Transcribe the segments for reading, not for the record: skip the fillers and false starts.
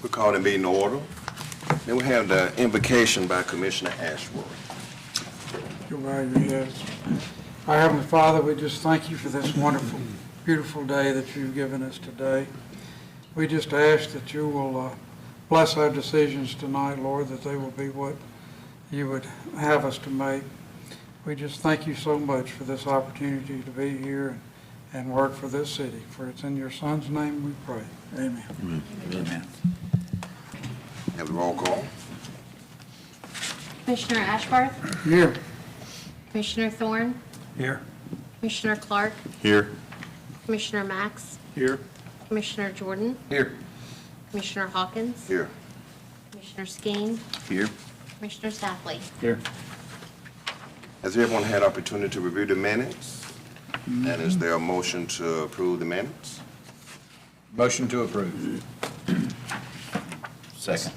We call the meeting to order. Then we have the invocation by Commissioner Ashworth. You're right, yes. Our Heavenly Father, we just thank you for this wonderful, beautiful day that you've given us today. We just ask that you will bless our decisions tonight, Lord, that they will be what you would have us to make. We just thank you so much for this opportunity to be here and work for this city. For it's in your Son's name we pray. Amen. Amen. Amen. Have the roll call. Commissioner Ashworth? Here. Commissioner Thorne? Here. Commissioner Clark? Here. Commissioner Max? Here. Commissioner Jordan? Here. Commissioner Hawkins? Here. Commissioner Skeen? Here. Commissioner Staffley? Here. Has everyone had opportunity to review the minutes? And is there a motion to approve the minutes? Motion to approve. Second.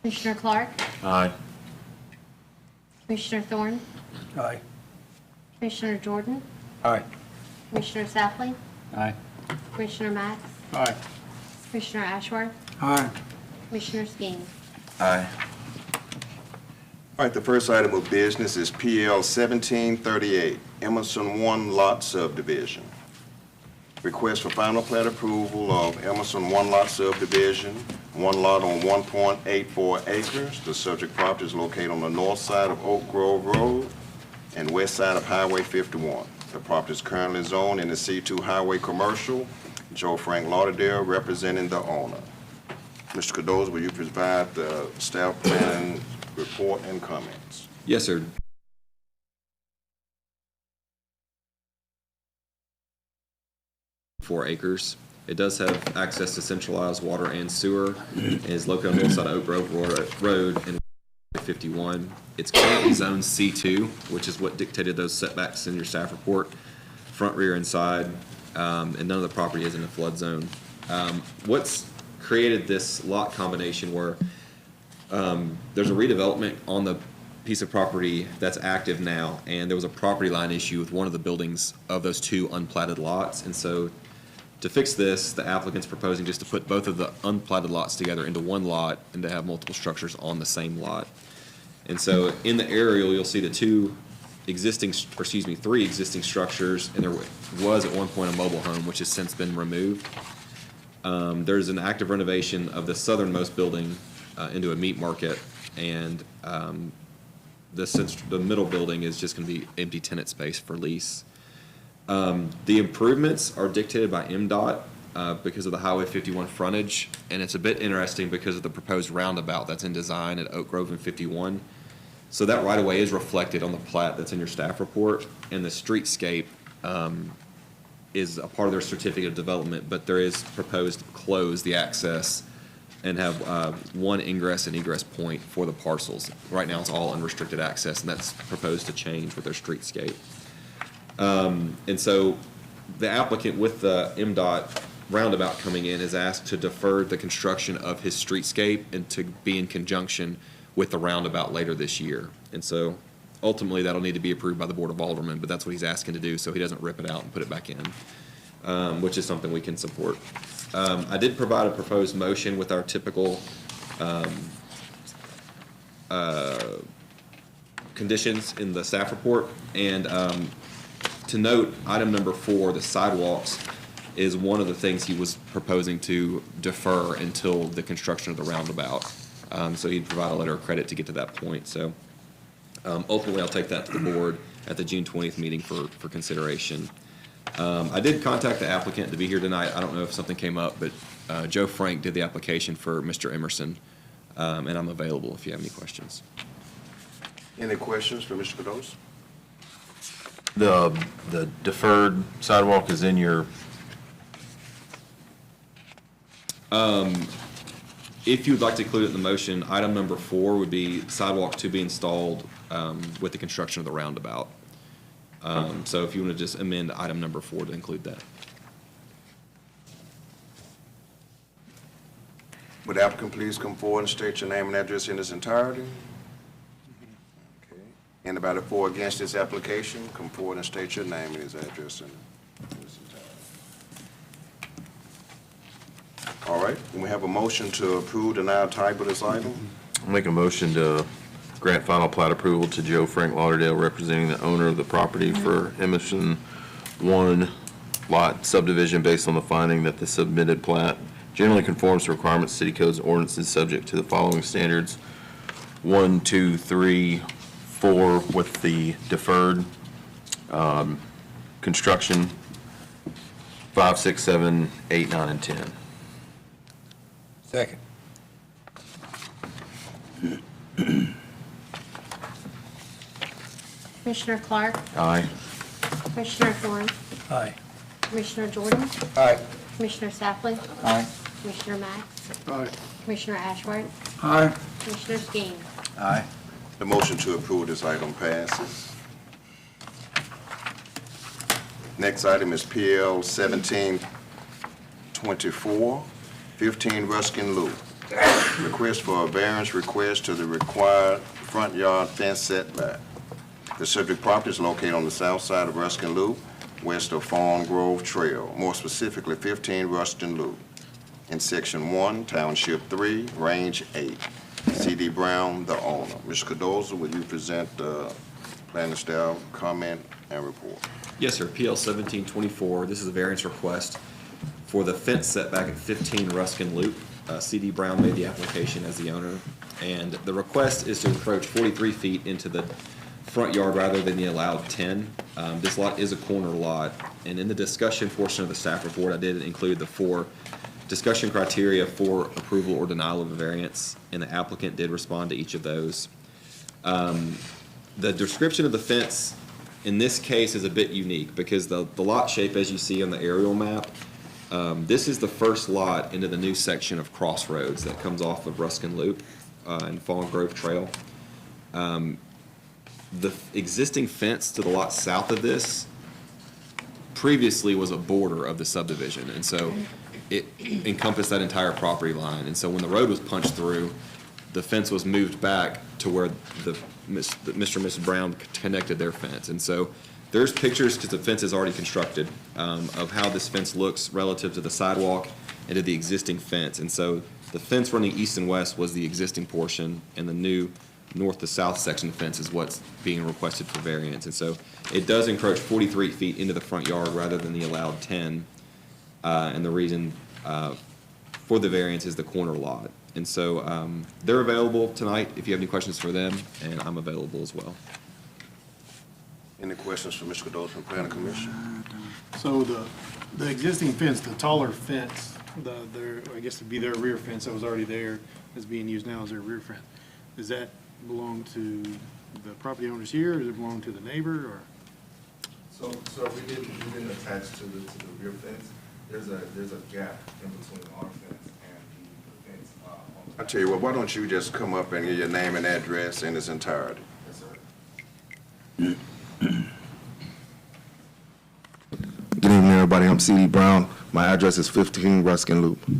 Commissioner Clark? Aye. Commissioner Thorne? Aye. Commissioner Jordan? Aye. Commissioner Staffley? Aye. Commissioner Max? Aye. Commissioner Ashworth? Aye. Commissioner Skeen? Aye. All right, the first item of business is PL 1738, Emerson 1 Lot Subdivision. Request for final plat approval of Emerson 1 Lot Subdivision, 1 lot on 1.84 acres. The subject property is located on the north side of Oak Grove Road and west side of Highway 51. The property is currently zoned in the C2 Highway Commercial. Joe Frank Lauderdale representing the owner. Mr. Cardozo, will you provide the staff plan report and comments? Yes, sir. .4 acres. It does have access to centralized water and sewer. It is located on the north side of Oak Grove Road and 51. It's currently zoned C2, which is what dictated those setbacks in your staff report, front, rear, and side, and none of the property is in a flood zone. What's created this lot combination where there's a redevelopment on the piece of property that's active now, and there was a property line issue with one of the buildings of those two unplatted lots. And so to fix this, the applicant's proposing just to put both of the unplatted lots together into one lot and to have multiple structures on the same lot. And so in the aerial, you'll see the three existing structures, and there was at one point a mobile home, which has since been removed. There's an active renovation of the southernmost building into a meat market, and the middle building is just going to be empty tenant space for lease. The improvements are dictated by MDOT because of the Highway 51 frontage, and it's a bit interesting because of the proposed roundabout that's in design at Oak Grove and 51. So that right-of-way is reflected on the plat that's in your staff report, and the streetscape is a part of their certificate of development, but there is proposed to close the access and have one ingress and egress point for the parcels. Right now it's all unrestricted access, and that's proposed to change with their streetscape. And so the applicant with the MDOT roundabout coming in is asked to defer the construction of his streetscape and to be in conjunction with the roundabout later this year. And so ultimately that'll need to be approved by the Board of Aldermen, but that's what he's asking to do so he doesn't rip it out and put it back in, which is something we can support. I did provide a proposed motion with our typical conditions in the staff report, and to note, item number 4, the sidewalks, is one of the things he was proposing to defer until the construction of the roundabout. So he'd provide a letter of credit to get to that point. So ultimately, I'll take that to the board at the June 20th meeting for consideration. I did contact the applicant to be here tonight. I don't know if something came up, but Joe Frank did the application for Mr. Emerson, and I'm available if you have any questions. Any questions for Mr. Cardozo? The deferred sidewalk is in your. If you'd like to include it in the motion, item number 4 would be sidewalk to be installed with the construction of the roundabout. So if you want to just amend item number 4 to include that. Would the applicant please come forward and state your name and address in its entirety? Okay. Anybody for or against this application, come forward and state your name and his address. All right, and we have a motion to approve, deny, or table this item. I'll make a motion to grant final plat approval to Joe Frank Lauderdale, representing the owner of the property for Emerson 1 Lot Subdivision, based on the finding that the submitted plat generally conforms to requirements, city codes, and ordinances, subject to the following standards: 1, 2, 3, 4, with the deferred construction, 5, 6, 7, 8, 9, and 10. Second. Commissioner Clark, Aye. Commissioner Thorn, Aye. Commissioner Jordan, Aye. Commissioner Safley, Aye. Commissioner Mack, Aye. Commissioner Ashworth, Aye. Commissioner Skeen. Aye. The motion to approve this item passes. Next item is PL 1724, 15 Ruskin Loop. Request for a variance request to the required front yard fence setback. The subject property is located on the south side of Ruskin Loop, west of Fawn Grove Trail, more specifically 15 Ruskin Loop, in Section 1, Township 3, Range 8. C.D. Brown, the owner. Mr. Cardoza, will you present planning staff comment and report? Yes, sir. PL 1724, this is a variance request for the fence setback at 15 Ruskin Loop. C.D. Brown made the application as the owner, and the request is to encroach 43 feet into the front yard rather than the allowed 10. This lot is a corner lot, and in the discussion portion of the staff report, I did include the 4 discussion criteria for approval or denial of a variance, and the applicant did respond to each of those. The description of the fence in this case is a bit unique because the lot shape, as you see on the aerial map, this is the first lot into the new section of Crossroads that comes off of Ruskin Loop and Fawn Grove Trail. The existing fence to the lot south of this previously was a border of the subdivision, and so it encompassed that entire property line. And so when the road was punched through, the fence was moved back to where Mr. and Mrs. Brown connected their fence. And so there's pictures, because the fence is already constructed, of how this fence looks relative to the sidewalk and to the existing fence. And so the fence running east and west was the existing portion, and the new north to south section fence is what's being requested for variance. And so it does encroach 43 feet into the front yard rather than the allowed 10. And the reason for the variance is the corner lot. And so they're available tonight if you have any questions for them, and I'm available as well. Any questions for Mr. Cardoza from Planning Commission? So the existing fence, the taller fence, I guess it'd be their rear fence that was already there, that's being used now as their rear fence. Does that belong to the property owners here, or does it belong to the neighbor, or? So we didn't attach to the rear fence. There's a gap in between our fence and the fence on the. I tell you what, why don't you just come up and give your name and address in its entirety? Yes, sir. Good evening, everybody. I'm C.D. Brown. My address is 15 Ruskin Loop. So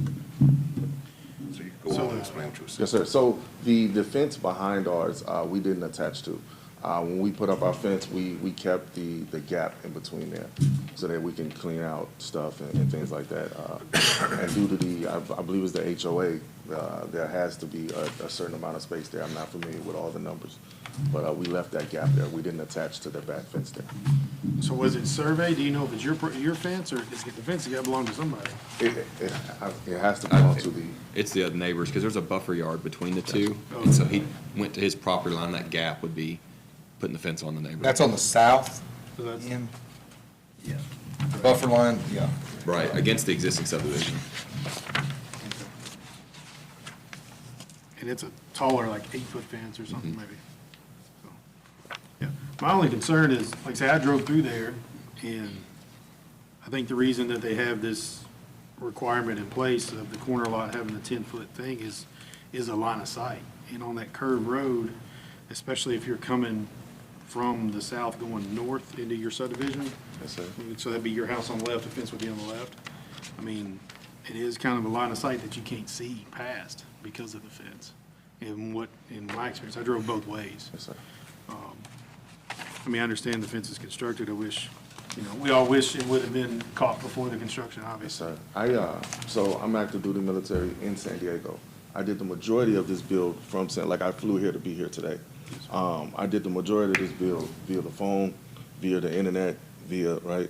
you can go on and explain to us. Yes, sir. So the fence behind ours, we didn't attach to. When we put up our fence, we kept the gap in between there so that we can clean out stuff and things like that. And due to I believe it's the HOA, there has to be a certain amount of space there. I'm not familiar with all the numbers, but we left that gap there. We didn't attach to the back fence there. So was it surveyed? Do you know if it's your fence, or is it the fence that got belong to somebody? It has to belong to the. It's the other neighbors, because there's a buffer yard between the two. And so he went to his property line, that gap would be putting the fence on the neighbor. That's on the south So that's, end? Yeah. Buffer line, yeah. Right, against the existing subdivision. and it's a taller, like 8-foot fence or something maybe. So, yeah. My only concern is, like I say, I drove through there, and I think the reason that they have this requirement in place of the corner lot having a 10-foot thing is a line of sight. And on that curved road, especially if you're coming from the south going north into your subdivision. Yes, sir. So that'd be your house on the left, the fence would be on the left. I mean, it is kind of a line of sight that you can't see past because of the fence. And what, in my experience, I drove both ways. Yes, sir. I mean, I understand the fence is constructed. I wish, we all wish it would have been caught before the construction, Yes, obviously. sir. So I'm active duty military in San Diego. I did the majority of this build from like I flew here to be here today. I did the majority of this build via the phone, via the internet, right?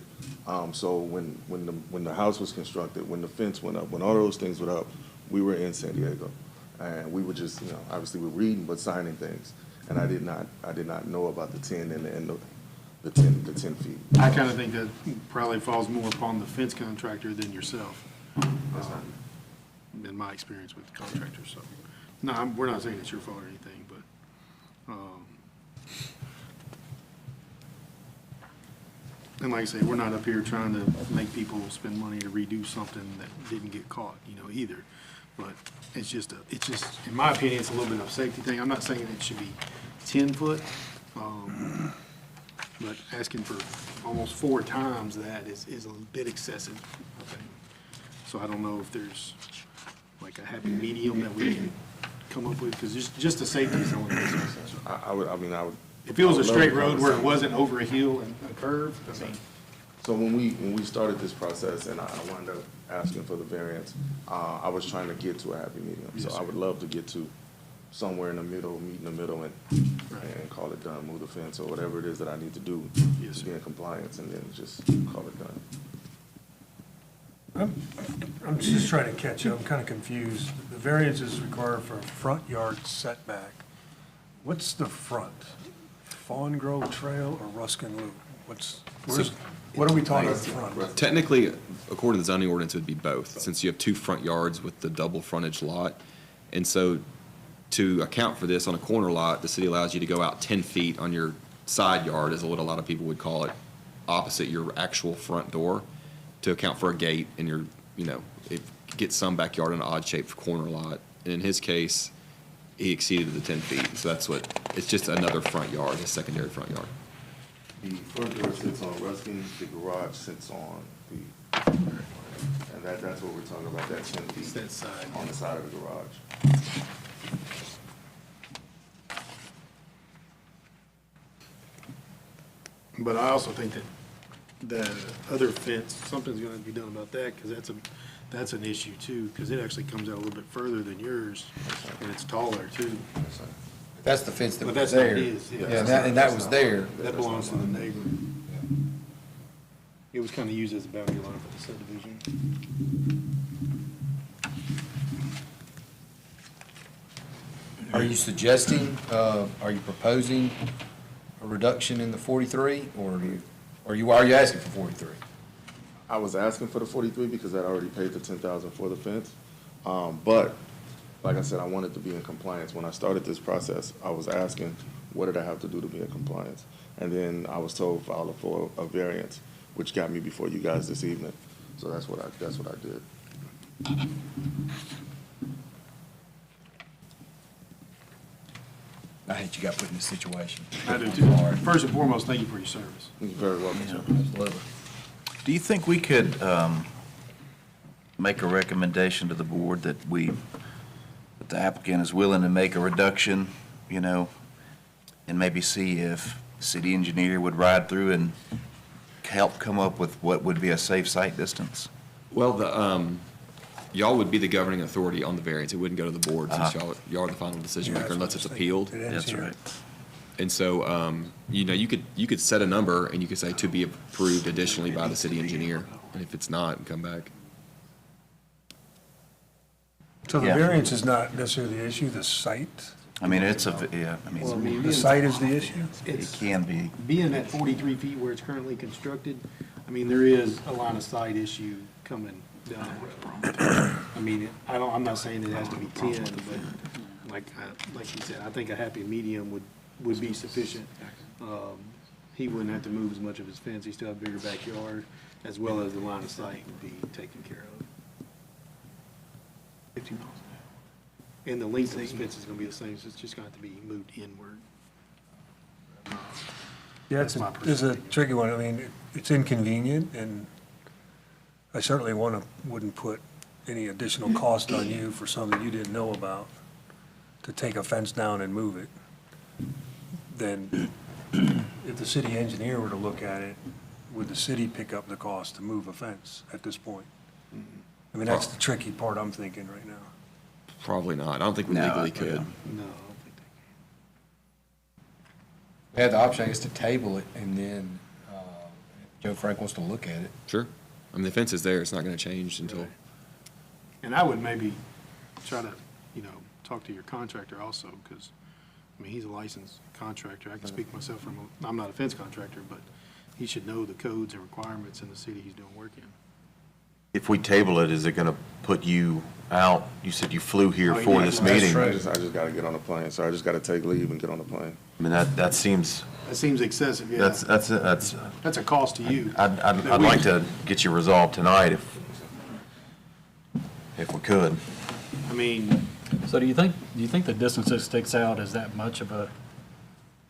So when the house was constructed, when the fence went up, when all those things went up, we were in San Diego. And we were just, obviously we're reading, but signing things. And I did not know about the 10 and the 10 feet. I kind of think that probably falls more upon the fence contractor than yourself, in my experience with the contractor, so. No, we're not saying it's your fault or anything, but, and like I say, we're not up here trying to make people spend money to redo something that didn't get caught, either. But it's just, in my opinion, it's a little bit of a safety thing. I'm not saying it should be 10 foot, but asking for almost 4 times that is a bit excessive, I think. So I don't know if there's like a happy medium that we can come up with, because just the safety is the only thing. I would. If it was a straight road where it conversation. wasn't over a hill and a curve, I mean, So when we started this process and I wound up asking for the variance, I was trying to get to a happy medium. So I would love to get to somewhere in the middle, meet in the middle and call it done, move the fence or whatever it is that I need to do Yes, to be in compliance and then just call it done. I'm just trying to catch up, I'm kind of confused. The variance is required for a front yard setback. What's the front? Fawn Grove Trail or Ruskin Loop? What are we talking about front? Technically, according to the zoning ordinance, it would be both, since you have 2 front yards with the double frontage lot. And so to account for this on a corner lot, the city allows you to go out 10 feet on your side yard, is what a lot of people would call it, opposite your actual front door, to account for a gate and your, it gets some backyard in an odd-shaped corner lot. And in his case, he exceeded the 10 feet. So that's it's just another front yard, a secondary front yard. The front door sits on Ruskin, the garage sits on and that's what we're talking about, that 10 feet. that side. On the side of the garage. But I also think that the other fence, something's gonna be done about that, because that's an issue too, because it actually comes out a little bit further than yours, and it's taller too. That's the fence that But was that's not there. his, yeah. Yeah, and that was there. That belongs to the neighbor. It was kind of used as a boundary line for the subdivision. Are you suggesting, are you proposing a reduction in the 43, or are you asking for 43? I was asking for the 43 because I'd already paid the 10,000 for the fence. But like I said, I wanted to be in compliance. When I started this process, I was asking, what did I have to do to be in compliance? And then I was told file for a variance, which got me before you guys this evening. So that's what I did. I hate you got put in this situation. I do too. First and foremost, thank you for your service. You're very welcome, sir. Absolutely. Do you think we could make a recommendation to the board that that the applicant is willing to make a reduction, and maybe see if the city engineer would ride through and help come up with what would be a safe site distance? Well, y'all would be the governing authority on the variance. It wouldn't go to the board, since y'all are the final decision maker unless it's appealed. It ends That's here. right. And so, you could set a number and you could say to be approved additionally by the city engineer. And if it's not, come back. So the Yeah. variance is not necessarily the issue, the site? I mean, The site is the issue? it can be. Being at 43 feet where it's currently constructed, I mean, there is a line of sight issue coming down that road. I mean, I'm not saying it has to be 10, but like you said, I think a happy medium would be sufficient. He wouldn't have to move as much of his fence, he still have a bigger backyard, as well as the line of sight would be taken care of. 15 miles an hour. And the length of his fence is gonna be the same, so it's just gonna have to be moved inward. Yeah, That's my it's a perspective. tricky one. I mean, it's inconvenient, and I certainly wouldn't put any additional cost on you for something you didn't know about, to take a fence down and move it. Then if the city engineer were to look at it, would the city pick up the cost to move a fence at this point? I mean, that's the tricky part I'm thinking right now. Probably not. I don't think we No, legally yeah. could. No, I don't think We have the option, I guess, to table it, and then if Joe Frank wants to look at it. Sure. I mean, the fence is there. It's not going to change until. they can. And I would maybe try to, talk to your contractor also, because, I mean, he's a licensed contractor. I can speak myself I'm not a fence contractor, but he should know the codes and requirements in the city he's doing work in. If we table it, is it going to put you out? You said you flew here Oh, for yeah, this that's meeting. I just gotta get on the plane, so I just gotta take leave and get on the plane. I mean, that seems, That seems excessive, yeah. that's a cost to you. I'd like to get you resolved tonight if we could. I mean, So do you think the distance that sticks out is that much of a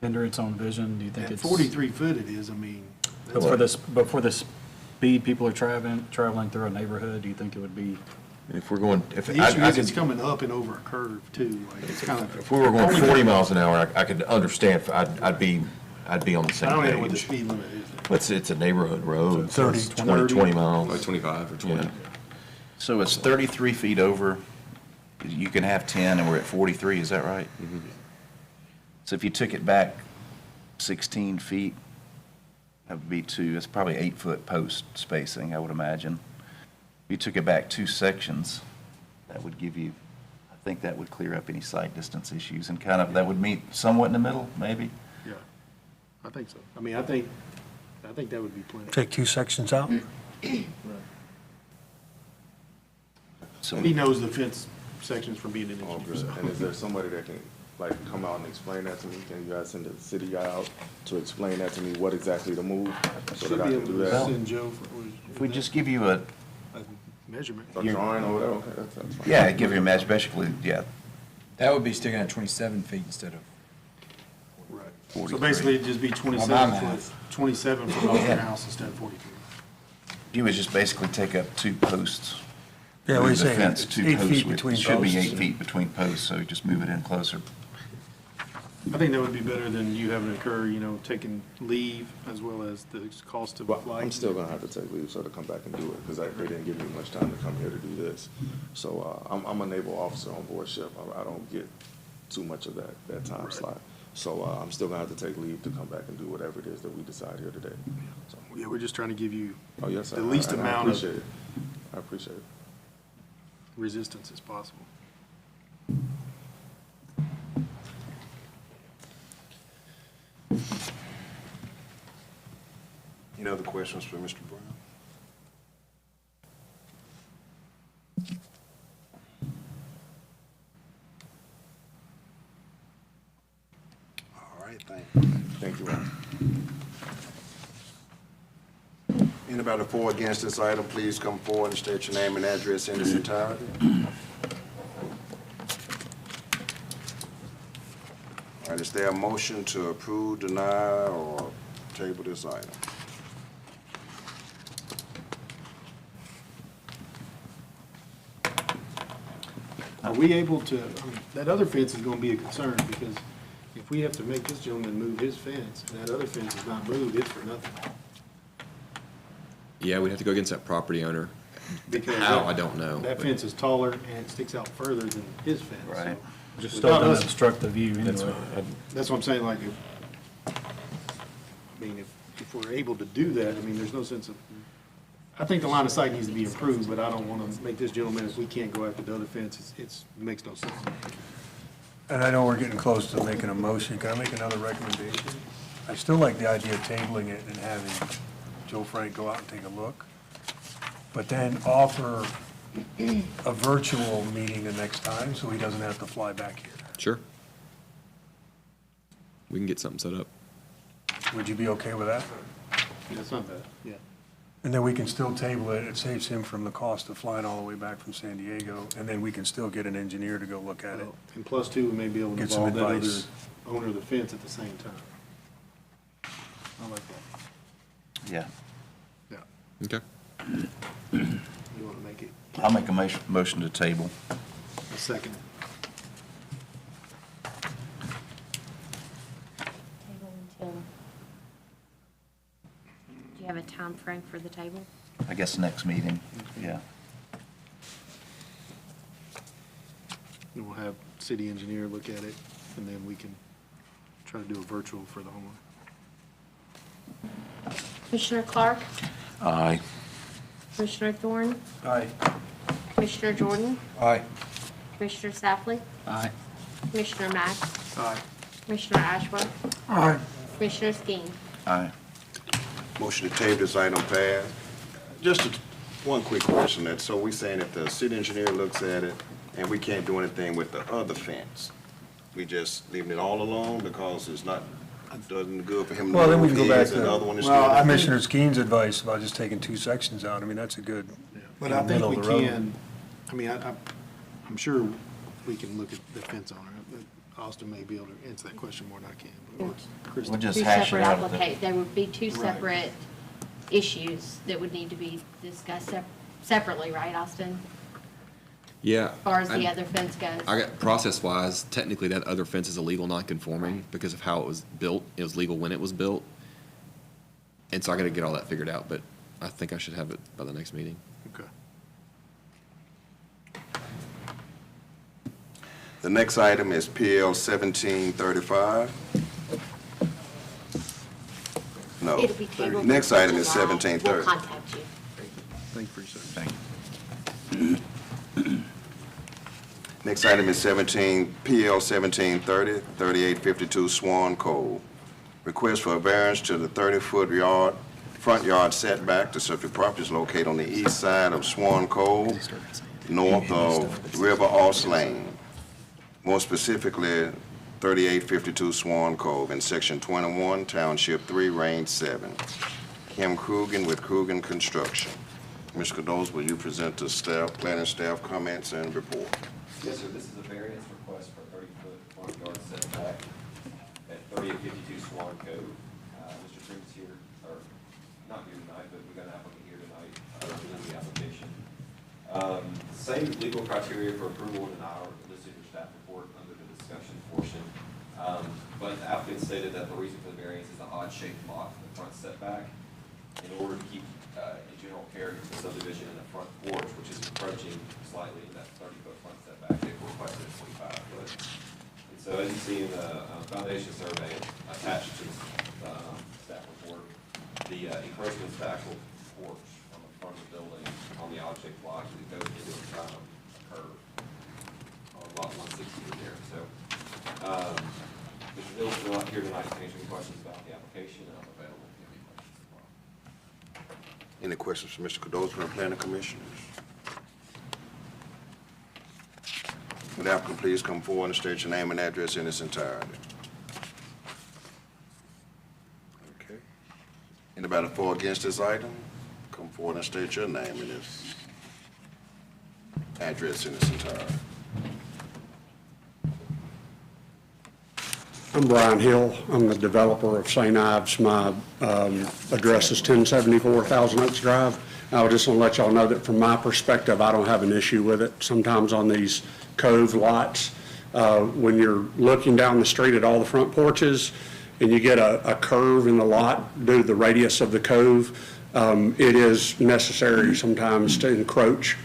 hindrance on vision? Do you think at it's 43 foot it is, I mean. But for the speed people are traveling through a neighborhood, do you think it would be? If we're going, if The issue I is it's could, coming up and over a curve too, like it's kind of. if we were going 40 miles an hour, I could understand. I'd be on the I same don't know what the page. speed limit is. It's a neighborhood road. so 30, it's 20 miles. Like 25 or 20. Yeah. So it's 33 feet over, you can have 10, and we're at 43, is that right? So if you took it back 16 feet, that would be that's probably 8-foot post spacing, I would imagine. If you took it back 2 sections, that would give you, I think that would clear up any sight distance issues, and kind of, that would meet somewhat in the middle, maybe? Yeah, I think so. I mean, I think that would be plenty. Take 2 sections out? So He knows the fence sections from being an All engineer, good. so. And is there somebody that can, come out and explain that to me? Can you guys send the city guy out to explain that to me, what exactly to move, so Should that I be can able do to that? send Joe if we just give you a, a measurement. A drawing or whatever, okay, that's fine. yeah, give you a match, basically, yeah, That would be sticking at 27 feet instead of. Right. 43. So basically it'd just be my 27 math. foot, 27 foot off your Yeah. house instead of 43. you would just basically take up 2 posts. Yeah, what are you Move the saying? fence It's 2 8 posts feet with- between Should be posts. 8 feet between posts, so just move it in closer. I think that would be better than you having to incur, taking leave as well as the cost of But flight. I'm still gonna have to take leave, so to come back and do it, because they didn't give me much time to come here to do this. So, I'm a naval officer on board ship, I don't get too much of that time slot. So, I'm still gonna have to take leave to come back and do whatever it is that we decide here today. So, Yeah, we're just trying to give you oh, yes, sir. the least And I amount of appreciate it. I appreciate it. resistance as possible. Any other questions for Mr. Brown? All right, thank you. Thank you, Ron. Anybody for or against this item, please come forward and state your name and address in its entirety. All right, is there a motion to approve, deny, or table this item? Are we able to, that other fence is gonna be a concern, because if we have to make this gentleman move his fence, and that other fence is not moved, it's for nothing. Yeah, we'd have to go against that property owner. Because How, that- I don't know. That but- fence is taller and it sticks out further than his fence. so Right. Just without doesn't us- obstruct the view anyway. That's what I'm saying, like, if we're able to do that, I mean, there's no sense of, I think the line of sight needs to be improved, but I don't wanna make this gentleman, if we can't go after the other fence, it makes no sense. And I know we're getting close to making a motion. Can I make another recommendation? I still like the idea of tabling it and having Joe Frank go out and take a look, but then offer a virtual meeting the next time so he doesn't have to fly back here. Sure. We can get something set up. Would you be okay with that? That's not bad, yeah. And then we can still table it. It saves him from the cost of flying all the way back from San Diego, and then we can still get an engineer to go look at it. And plus two, we may be able to Get some involve that other advice. owner of the fence at the same time. I like that. Yeah. Yeah. Okay. You wanna make it I'll make a motion to table. a second? Table until you have a time frame for the table? I guess next meeting, yeah. And we'll have city engineer look at it, and then we can try to do a virtual for the homeowner. Commissioner Clark? Aye. Commissioner Thorne? Aye. Commissioner Jordan? Aye. Commissioner Safley? Aye. Commissioner Mack? Aye. Commissioner Ashworth? Aye. Commissioner Skeen? Aye. Motion to table this item passed. One quick question, that, so we saying if the city engineer looks at it and we can't do anything with the other fence, we just leaving it all alone because it's not, doesn't good for him to Well, then we move can go back his and the other one to instead? Commissioner Skeen's advice about just taking 2 sections out. I mean, that's a good, But in I the think middle we of the road. can, I mean, I'm sure we can look at the fence owner. Austin may be able to answer that question more than I can. But Kristen- We'll just Two hash it separate out. with the- applica, there would be two Right. separate issues that would need to be discussed separately, right, Austin? Yeah. As far as the and other fence goes? I got, process-wise, technically that other fence is illegal non-conforming because of how it was built. It was legal when it was built. And so I gotta get all that figured out, but I think I should have it by the next meeting. Okay. The next item is PL 1735. No. It'll be tabled. Next item is July. 1730. We'll contact you. Thank you for your service. Thank you. Next item is PL 1730, 3852 Swan Cove. Request for a variance to the 30-foot front yard setback. The subject property is located on the east side of Swan Cove, north of River Oss Lane. More specifically, 3852 Swan Cove in Section 21, Township 3, Range 7. Kim Coogan with Coogan Construction. Ms. Cados, will you present the staff, planning staff comments and report? Yes, sir. This is a variance request for 30-foot front yard setback at 3852 Swan Cove. Mr. Trink's here, or not here tonight, but we've got an applicant here tonight representing the application. Same legal criteria for approval and denial are listed in your staff report under the discussion portion. But the applicant stated that the reason for the variance is the odd-shaped lot in the front setback. In order to keep a general character of the subdivision in the front porch, which is approaching slightly in that 30-foot front setback, they requested a 25-foot. And so as you see in the foundation survey attached to the staff report, the encroachment is the actual porch on the front of the building on the odd-shaped lot that goes into a curve on lot 160 there. So Mr. Hill's still out here tonight to answer any questions about the application, and I'm available if you have any questions as well. Any questions for Mr. Cados from the planning commissioners? Would the applicant please come forward and state your name and address in its entirety? Okay. Anybody for or against this item? Come forward and state your name and its address in its entirety. I'm Brian Hill. I'm the developer of St. Ives. My address is 1074 Thousand Oaks Drive. I would just want to let y'all know that from my perspective, I don't have an issue with it. Sometimes on these cove lots, when you're looking down the street at all the front porches and you get a curve in the lot due to the radius of the cove, it is necessary sometimes to encroach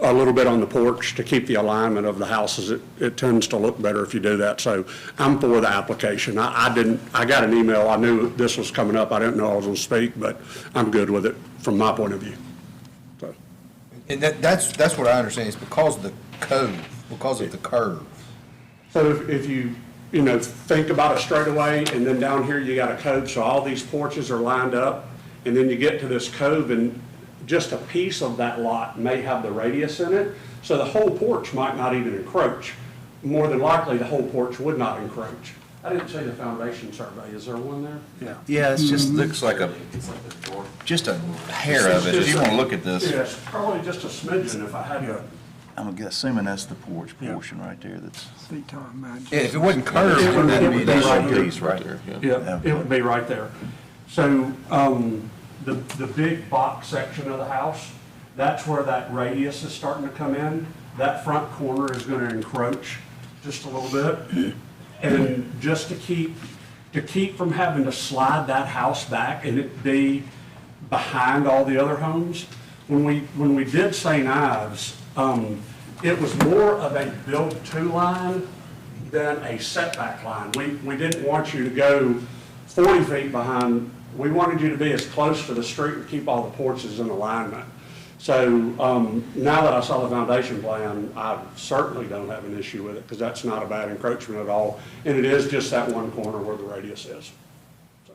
a little bit on the porch to keep the alignment of the houses. It tends to look better if you do that. So I'm for the application. I got an email. I knew this was coming up. I didn't know I was going to speak, but I'm good with it from my point of view. So. And that's what I understand, it's because of the cove, because of the curve. So if you think about a straightaway and then down here you got a cove, so all these porches are lined up, and then you get to this cove and just a piece of that lot may have the radius in it, so the whole porch might not even encroach. More than likely, the whole porch would not encroach. I didn't see the foundation survey. Is there one there? Yeah. Yeah, it just looks like just a hair of it. If you want to look at this, Yes, probably just a smidgen if I had to. I'm assuming that's the porch portion right there that's. Yeah, if it wasn't curved, It would that'd be be right an here. piece right there. Yeah, it would be right there. So, the big box section of the house, that's where that radius is starting to come in. That front corner is gonna encroach just a little bit. And just to keep from having to slide that house back and it be behind all the other homes. When we did St. Ives, it was more of a build-to line than a setback line. We didn't want you to go 40 feet behind. We wanted you to be as close to the street and keep all the porches in alignment. So now that I saw the foundation plan, I certainly don't have an issue with it because that's not a bad encroachment at all. And it is just that one corner where the radius is. So.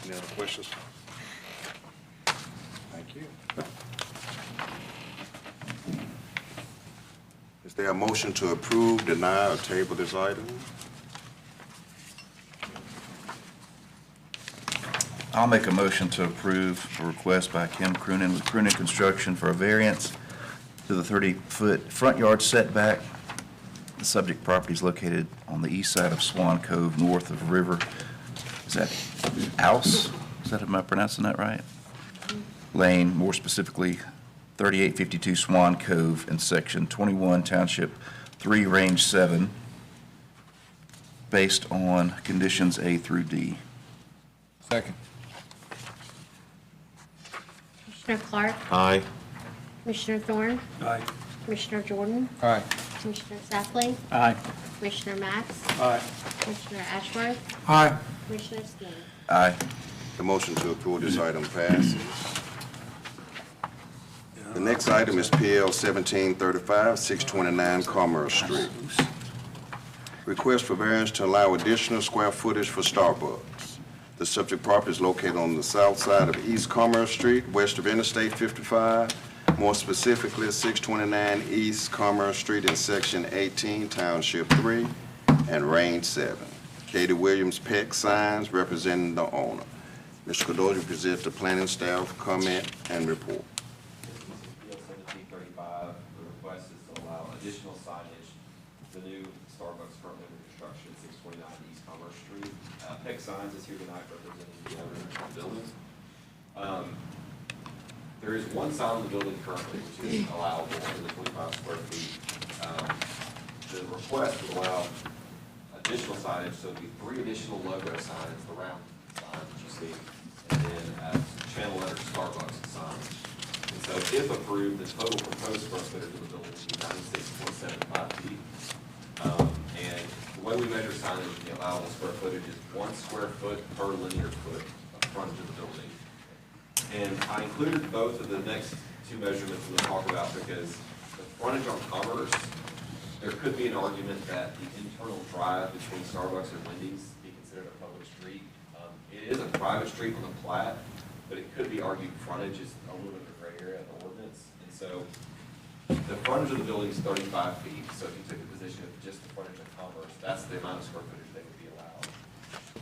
Any other questions? Thank you. Is there a motion to approve, deny, or table this item? I'll make a motion to approve a request by Kim Croonin with Croonin Construction for a variance to the 30-foot front yard setback. The subject property is located on the east side of Swan Cove, north of River. Is that House? Am I pronouncing that right? Lane, more specifically 3852 Swan Cove in Section 21, Township 3, Range 7, based on conditions A through D. Second. Commissioner Clark, Aye. Commissioner Thorne, Aye. Commissioner Jordan, Aye. Commissioner Safley, Aye. Commissioner Max, Aye. Commissioner Ashworth, Aye. Commissioner Skinner. Aye. The motion to approve this item passes. The next item is PL 1735, 629 Commerce Street. Request for variance to allow additional square footage for Starbucks. The subject property is located on the south side of East Commerce Street, west of Interstate 55, more specifically 629 East Commerce Street in Section 18, Township 3, and Range 7. Katie Williams Peck signs representing the owner. Mr. Cordova presents the planning staff comment and report. PL 1735, the request is to allow additional signage to the new Starbucks currently under construction, 629 East Commerce Street. Peck Signs is here tonight representing the owner of the building. There is one sign on the building currently which is allowable under the 25 square feet. The request would allow additional signage, so it'd be 3 additional logo signs, the round signs that you see, and then channel letter Starbucks signs. And so if approved, the total proposed square footage of the building would be 96.75 feet. And the way we measure signage, the allowable square footage is 1 square foot per linear foot of frontage of the building. And I included both of the next 2 measurements we'll talk about because the frontage on Commerce, there could be an argument that the internal drive between Starbucks and Wendy's be considered a public street. It is a private street on the plat, but it could be argued frontage is a little bit of a gray area in the ordinance. And so the frontage of the building is 35 feet. So if you took the position of just the frontage of Commerce, that's the amount of square footage they would be allowed.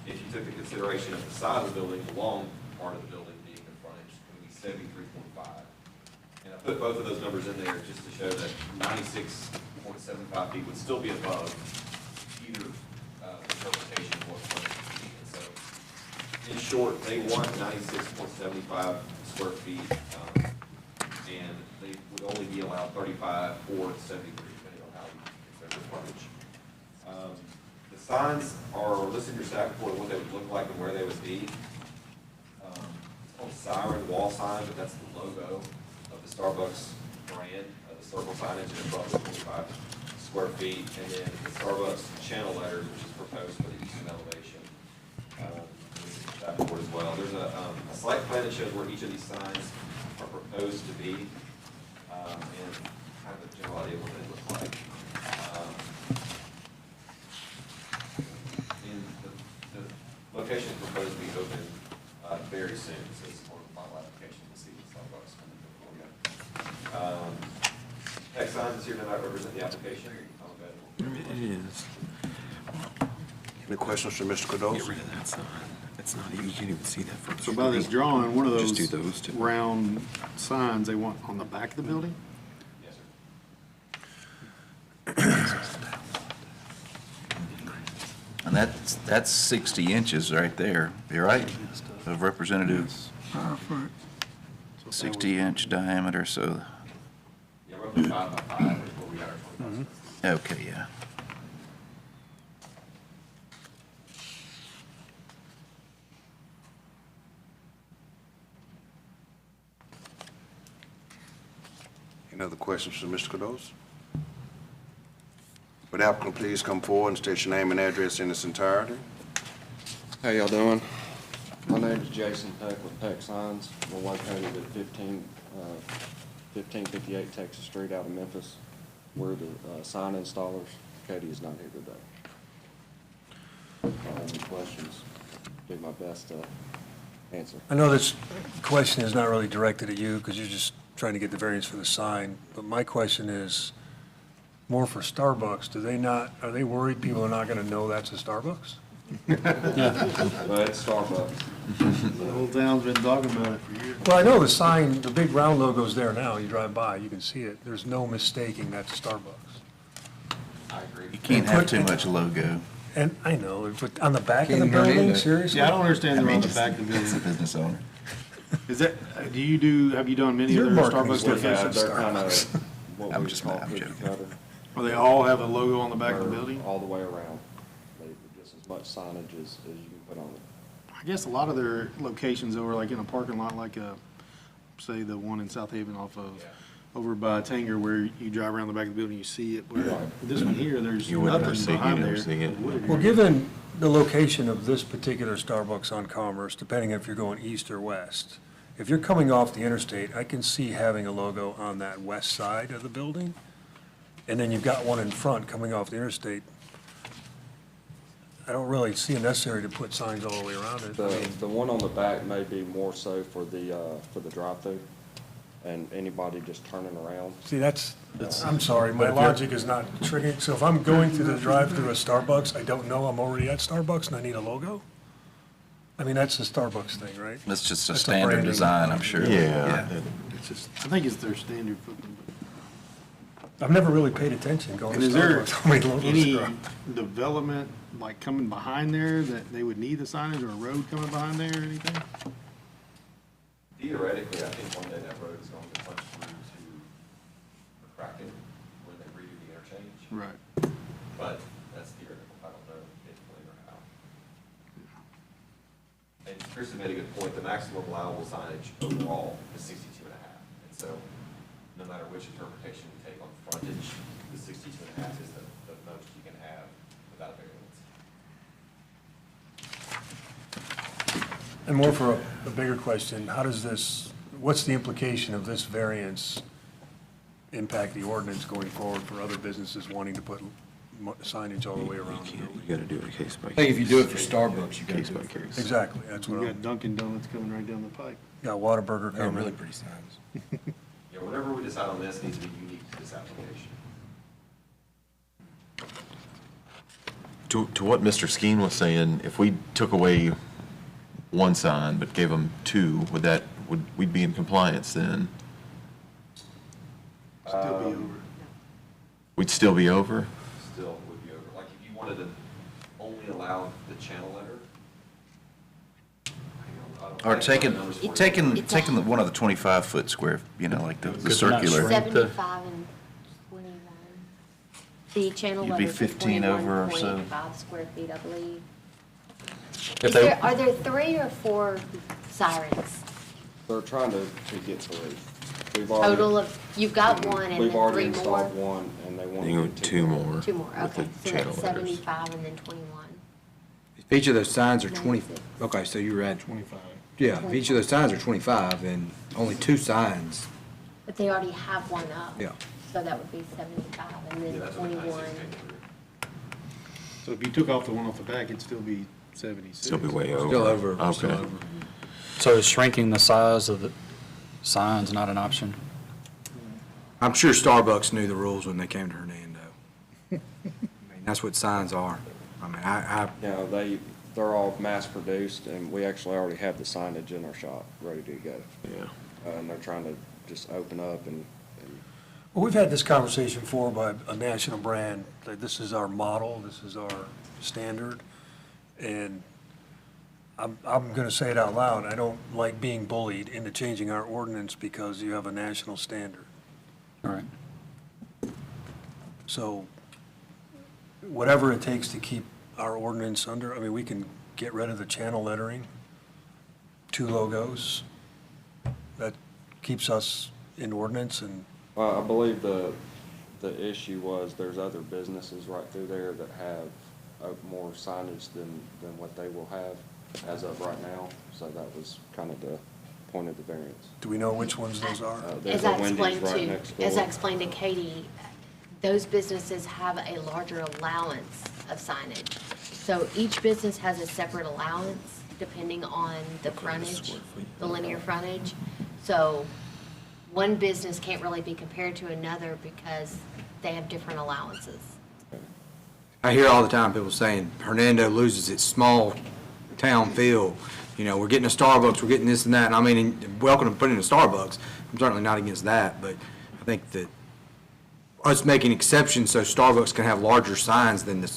If you took the consideration of the side of the building, the long part of the building being the frontage, it would be 73.5. And I put both of those numbers in there just to show that 96.75 feet would still be above either interpretation of what frontage would be. And so, in short, they want 96.75 square feet, and they would only be allowed 35 or 73, depending on how you consider the frontage. The signs are listed in your staff report of what they would look like and where they would be. It's called Siren Wall Sign, but that's the logo of the Starbucks brand, the circle signage, and above the 25 square feet, and then the Starbucks channel letters, which is proposed for the eastern elevation. That board as well. There's a slight plan that shows where each of these signs are proposed to be, and kind of a general idea of what they look like. And the location is proposed to be open very soon, so it's part of the final application to see the Starbucks coming before you. Next sign is here tonight represent the application. It is. Any questions from Mr. Cordova? Get rid of that sign. It's not, you can't even see that from the So by this street. drawing, one of Just those do those two. round signs they want on the back of the building? Yes, sir. And that's 60 inches right there, you're right, of representative 60-inch diameter, so, Yeah, roughly 5 by 5 is where we got our 25 square feet. okay, yeah. Any other questions for Mr. Cados? Would the applicant please come forward and state your name and address in its entirety? How y'all doing? My name is Jason Peck with Peck Signs. We're located at 1558 Texas Street out of Memphis. We're the sign installers. Katie is not here today. If I have any questions, do my best to answer. I know this question is not really directed at you because you're just trying to get the variance for the sign, but my question is more for Starbucks. Are they worried people are not going to know that's a Starbucks? But it's Starbucks. The whole town's been talking about it for years. Well, I know the sign, the big round logo's there now. You drive by, you can see it. There's no mistaking that's a Starbucks. I agree. You can't have too much logo. And I know, but on the back of the Can't hear building, either. seriously? Yeah, I don't understand they're on the just- back of the It's a building. business owner. Is that, have you done many Your other marketing's Starbucks working. locations? They're kind of what I'm we just call mad, I'm cookie joking. cutter. Or they all have a logo on the back of the They're building? all the way around. They just as much signage as you can put on it. I guess a lot of their locations over like in a parking lot, like say the one in South Haven off of, over by Tanger where you drive around the back of the building, you see it. Where this one here, there's You wouldn't nothing see it, behind you there. never see it. Well, given the location of this particular Starbucks on Commerce, depending if you're going east or west, if you're coming off the interstate, I can see having a logo on that west side of the building. And then you've got one in front coming off the interstate. I don't really see it necessary to put signs all the way around it. I mean, The one on the back may be more so for the drive-through and anybody just turning around. See, I'm sorry, my logic is not triggering. So if I'm going through the drive-through at Starbucks, I don't know I'm already at Starbucks and I need a logo? I mean, that's the Starbucks thing, right? That's just a That's a standard branding. design, I'm sure. Yeah. It's just, I think it's their standard footprint. I've never really paid attention going And to is there Starbucks. How many logos any there are. development, like coming behind there, that they would need the signage, or a road coming behind there or anything? Theoretically, I think one day that road is going to punch through to Kraken where they redo the interchange. Right. But that's theoretical. I don't know if when or how. And Chris made a good point. The maximum allowable signage overall is 62 and a half. And so no matter which interpretation we take on frontage, the 62 and a half is the most you can have without a variance. And more for a bigger question, what's the implication of this variance impact the ordinance going forward for other businesses wanting to put signage all the way around the building? You gotta do it case by case. I think if you do it for Starbucks, you got Case to do by it for. case. Exactly, that's what You I'm, got Dunkin' Donuts coming right down the pike. got Whataburger They're coming. really pretty signs. Yeah, whatever we decide on this needs to be unique to this application. To what Mr. Skeen was saying, if we took away one sign but gave them two, we'd be in compliance then? Still be over. We'd still be over? Still would be over. Like if you wanted to only allow the channel letter. I don't Or know taking the numbers for you. one of the 25-foot square, like the Because they're not circular. shrink. 75 and 21. The channel You'd be letters are 15 over or so. 21.5 square feet, I believe. If they- Are there 3 or 4 sirens? They're trying to get 3. We've Total already, of, you've got one and then we've already 3 more? installed one, and they want You to go do two more. 2 more, with the okay. So channel that's letters. 75 and then 21. If each of those signs are 20, 96. okay, so you're at, 25. yeah, if each of those signs are 25, and only 2 signs, But they already have one up. yeah. So that would be 75 and Yeah, then that's what the 21. 96 came through. So if you took off the one off the back, it'd still be 76. Still be way over. Still over. Still Okay. over. So is shrinking the size of the signs not an option? I'm sure Starbucks knew the rules when they came to Hernando. I mean, that's what signs are. I mean, You know, they're all mass produced, and we actually already have the signage in our shop, ready to go. Yeah. And they're trying to just open up and Well, we've had this conversation before by a national brand, that this is our model, this is our standard, and I'm gonna say it out loud, I don't like being bullied into changing our ordinance because you have a national standard. All right. So whatever it takes to keep our ordinance under, I mean, we can get rid of the channel lettering, 2 logos. That keeps us in ordinance, and Well, I believe the issue was there's other businesses right through there that have more signage than what they will have as of right now. So that was kind of the point of the variance. Do we know which ones those are? There's As a I Wendy's explained right next to, door. as I explained to Katie, those businesses have a larger allowance of signage. So each business has a separate allowance depending on the frontage, the linear frontage. So one business can't really be compared to another because they have different allowances. I hear all the time people saying Hernando loses its small town feel. You know, we're getting a Starbucks, we're getting this and that. And I mean, welcome to putting in a Starbucks. I'm certainly not against that, but I think that us making exceptions so Starbucks can have larger signs than the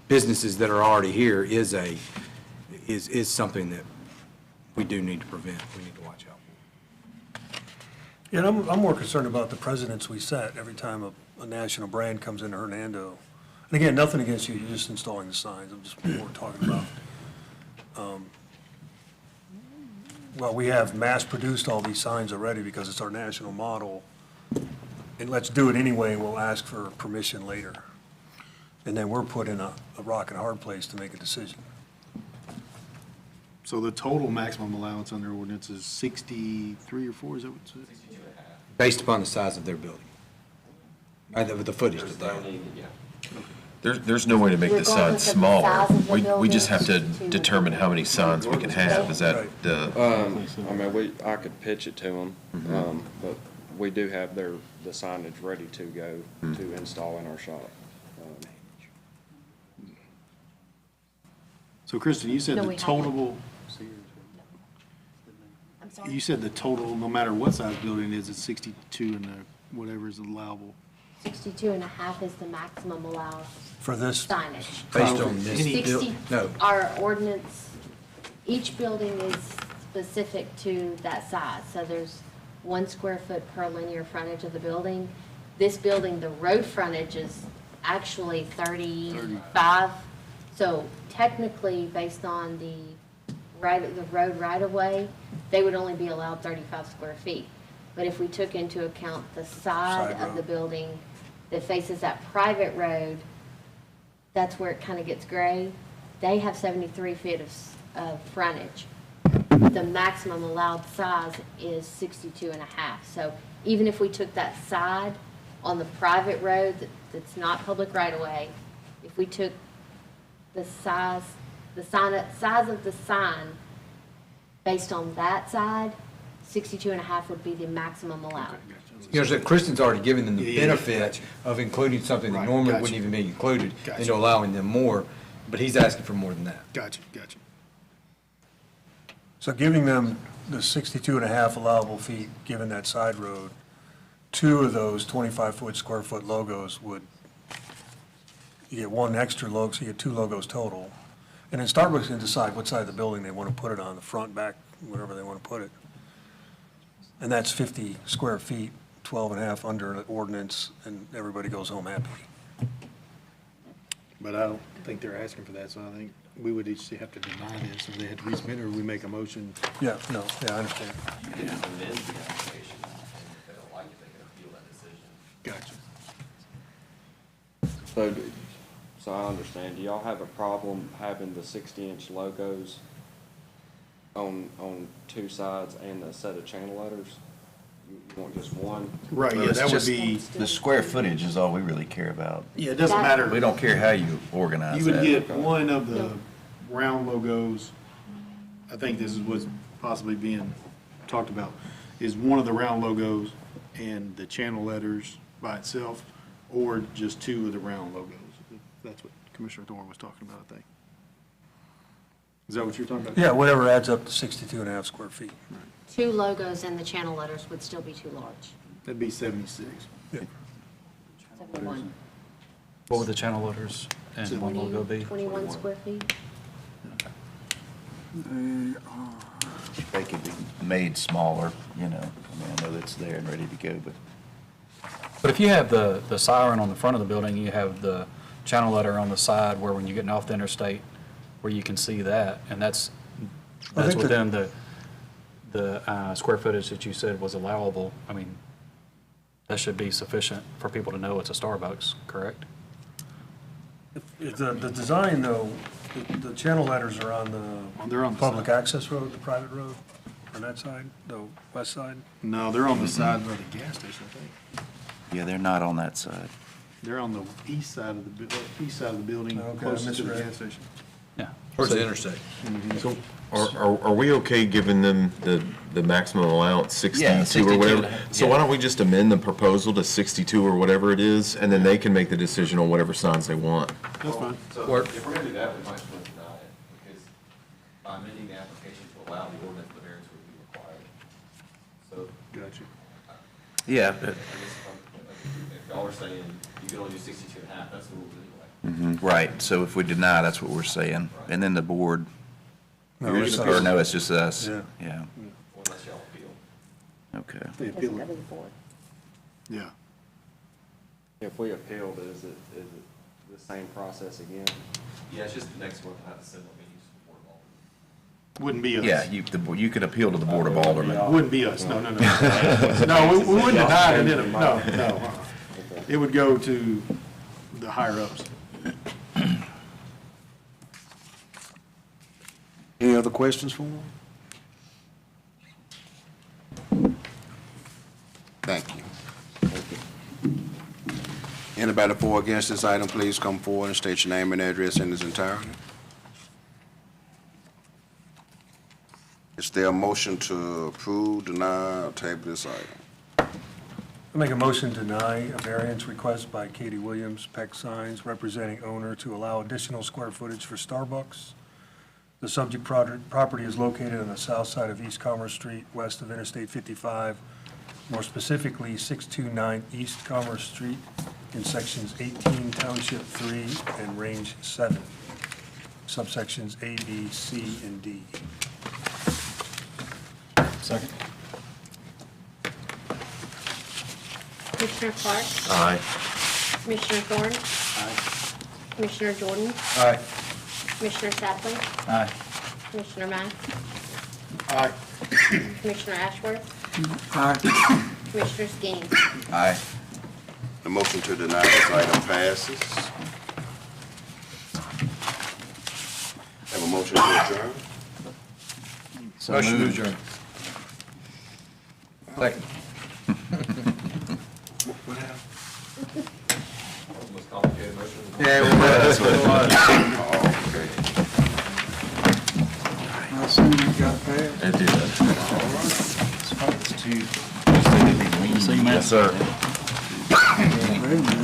businesses that are already here is something that we do need to prevent. We need to watch out. Yeah, and I'm more concerned about the precedents we set every time a national brand comes into Hernando. And again, nothing against you, you're just installing the signs, I'm just more talking about. Well, we have mass-produced all these signs already because it's our national model, and let's do it anyway, we'll ask for permission later. And then we're put in a rock and a hard place to make a decision. So the total maximum allowance under ordinance is 63 or 4, is that what it says? Based upon the size of their building. The footage that they have. There's no way to make the signs Regardless of the size smaller. of the We just have to building, determine how many signs we can have. Is that the, I mean, I could pitch it to them, Mm-hmm. but we do have the signage ready to go to install in our shop. So Kristen, you said No, the we haven't. total, I'm sorry? you said the total, no matter what size building it is, it's 62 and whatever is allowable. 62 and a half is the maximum allowed For this, signage. Based on this. 60, No. our ordinance, each building is specific to that size. So there's 1 square foot per linear frontage of the building. This building, the road frontage is actually 35. So technically, based on the road right-of-way, they would only be allowed 35 square feet. But if we took into account the side Side of the road. building that faces that private road, that's where it kind of gets gray. They have 73 feet of frontage. The maximum allowed size is 62 and a half. So even if we took that side on the private road that's not public right-of-way, if we took the size of the sign based on that side, 62 and a half would be the maximum allowed. You know, so Kristen's already given them the Yeah, benefit gotcha. of including something that Right, normally gotcha. wouldn't even be included, Gotcha. into allowing them more, but he's asking for more than that. Gotcha. so giving them the 62 and a half allowable feet, given that side road, 2 of those 25-foot, square foot logos would, you get 1 extra logo, so you get 2 logos total. And then Starbucks can decide what side of the building they want to put it on, the front, back, wherever they want to put it. And that's 50 square feet, 12 and a half under the ordinance, and everybody goes home happy. But I don't think they're asking for that, so I think we would each have to deny this, if they had to resubmit, or we make a motion. Yeah, no, yeah, I understand. Gotcha. So I understand, do y'all have a problem having the 60-inch logos on 2 sides and a set of channel letters? You want just one? Right, Well, yeah, it's that would just- be, the square footage is all we really care about. yeah, it doesn't That- matter. We don't care how you organize You would that. get one of the round logos, I think this is what's possibly being talked about, is one of the round logos and the channel letters by itself, or just 2 of the round logos. That's what Commissioner Thorne was talking about, I think. Is that what you're talking about? Yeah, whatever adds up to 62 and a half square feet. 2 logos and the channel letters would still be too large. That'd be 76. 71. What would the channel letters and one logo be? 21 square feet? They could be made smaller, you know. I mean, I know that's there and ready to go, but But if you have the siren on the front of the building, you have the channel letter on the side where when you're getting off the interstate, where you can see that, and that's think that- within the square footage that you said was allowable. I mean, that should be sufficient for people to know it's a Starbucks, correct? If the design, though, the channel letters are on They're on the the public side. access road, the private road, on that side, the west side? No, they're on the side by the gas station, I think. Yeah, they're not on that side. They're on the east side of the building, Okay, I closest to the misread. gas station. Yeah. Towards the interstate. So are we okay giving them the maximum allowance, Yeah, 62 or whatever? 62, So why don't we just amend the proposal to 62 or whatever it is, and then they can make the decision on whatever signs they want? That's fine. So Work. if we're gonna do that, we might as well deny it, because by amending the application to allow the ordinance, the variance would be required. So, Got you. Yeah, I guess if y'all are saying you can only do 62 and a half, that's the rules anyway. right, so if we deny, that's what we're saying. And then the board, No, or it's no, it's just us. Yeah. Yeah, Unless y'all appeal. okay. They appeal it. Yeah. If we appealed, is it the same process again? Yeah, it's just the next one, I have to send them meetings to the board of aldermen. Wouldn't be us. Yeah, you could appeal to the Board of Aldermen. Wouldn't be us, no. No, we wouldn't deny it, and then, no. It would go to the higher ups. Any other questions for him? Thank you. Anybody for or against this item, please come forward and state your name and address in its entirety. Is there a motion to approve, deny, or table this item? I make a motion to deny a variance request by Katie Williams, Peck Signs, representing owner, to allow additional square footage for Starbucks. The subject property is located on the south side of East Commerce Street, west of Interstate 55, more specifically 629 East Commerce Street in sections 18, Township 3, and Range 7, subsections A, B, C, and D. Second. Commissioner Clark? Aye. Commissioner Thorne? Commissioner Jordan? Aye. Commissioner Shapley? Aye. Commissioner Mack? Aye. Commissioner Ashworth? Aye. Commissioner Skeens? Aye. The motion to deny this item passes. Have a motion to adjourn? So Motion to moved. adjourn. Second. Most complicated motion. Yeah, well, that's what it was. I assume you got that. I did. It's too. See you, Matt. Yes, sir. Wait a minute.